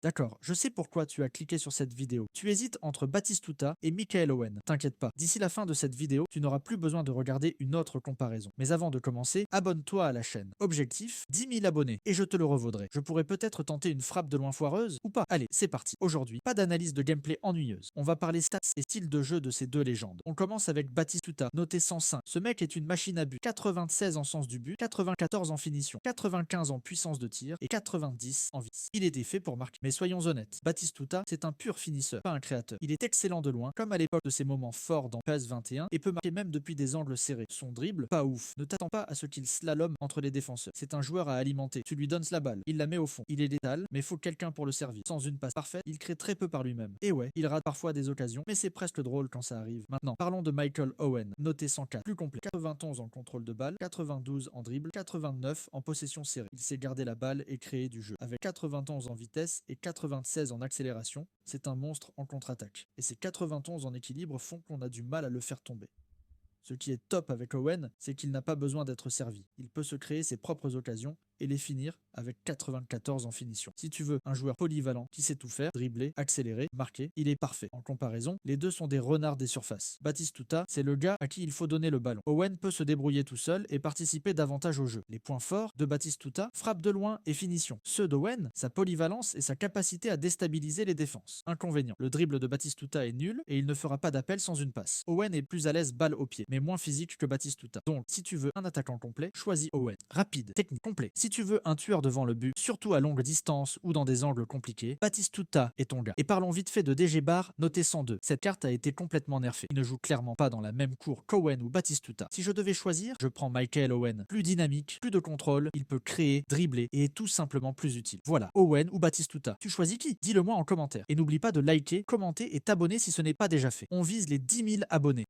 D'accord, je sais pourquoi tu as cliqué sur cette vidéo. Tu hésites entre Batistuta et Michael Owen. T'inquiète pas, d'ici la fin de cette vidéo, tu n'auras plus besoin de regarder une autre comparaison. Mais avant de commencer, abonne-toi à la chaîne. Objectif, 10 000 abonnés, et je te le revaudrai. Je pourrais peut-être tenter une frappe de loin foireuse, ou pas. Allez, c'est parti. Aujourd'hui, pas d'analyse de gameplay ennuyeuse. On va parler stats et style de jeu de ces deux légendes. On commence avec Batistuta, noté 105. Ce mec est une machine à but. 96 en sens du but, 94 en finition, 95 en puissance de tir et 90 en vitesse. Il était fait pour marquer. Mais soyons honnêtes, Batistuta, c'est un pur finisseur, pas un créateur. Il est excellent de loin, comme à l'époque de ses moments forts dans PES 21, et peut marquer même depuis des angles serrés. Son dribble, pas ouf. Ne t'attends pas à ce qu'il slalome entre les défenseurs. C'est un joueur à alimenter. Tu lui donnes la balle, il la met au fond. Il est létal, mais faut quelqu'un pour le servir. Sans une passe parfaite, il crée très peu par lui-même. Et ouais, il rate parfois des occasions, mais c'est presque drôle quand ça arrive. Maintenant, parlons de Michael Owen, noté 104, plus complet. 91 en contrôle de balle, 92 en dribble, 89 en possession serrée. Il sait garder la balle et créer du jeu. Avec 91 en vitesse et 96 en accélération, c'est un monstre en contre-attaque. Et ces 91 en équilibre font qu'on a du mal à le faire tomber. Ce qui est top avec Owen, c'est qu'il n'a pas besoin d'être servi. Il peut se créer ses propres occasions et les finir avec 94 en finition. Si tu veux un joueur polyvalent qui sait tout faire, dribbler, accélérer, marquer, il est parfait. En comparaison, les deux sont des renards des surfaces. Batistuta, c'est le gars à qui il faut donner le ballon. Owen peut se débrouiller tout seul et participer davantage au jeu. Les points forts de Batistuta, frappe de loin et finition. Ceux d'Owen, sa polyvalence et sa capacité à déstabiliser les défenses. Inconvénient, le dribble de Batistuta est nul et il ne fera pas d'appel sans une passe. Owen est plus à l'aise balle au pied, mais moins physique que Batistuta. Donc, si tu veux un attaquant complet, choisis Owen. Rapide, technique, complet. Si tu veux un tueur devant le but, surtout à longue distance ou dans des angles compliqués, Batistuta est ton gars. Et parlons vite fait de DG Bar, noté 102. Cette carte a été complètement nerfée. Il ne joue clairement pas dans la même cour qu'Owen ou Batistuta. Si je devais choisir, je prends Michael Owen. Plus dynamique, plus de contrôle, il peut créer, dribbler et est tout simplement plus utile. Voilà, Owen ou Batistuta. Tu choisis qui? Dis-le moi en commentaire. Et n'oublie pas de liker, commenter et t'abonner si ce n'est pas déjà fait. On vise les 10 000 abonnés.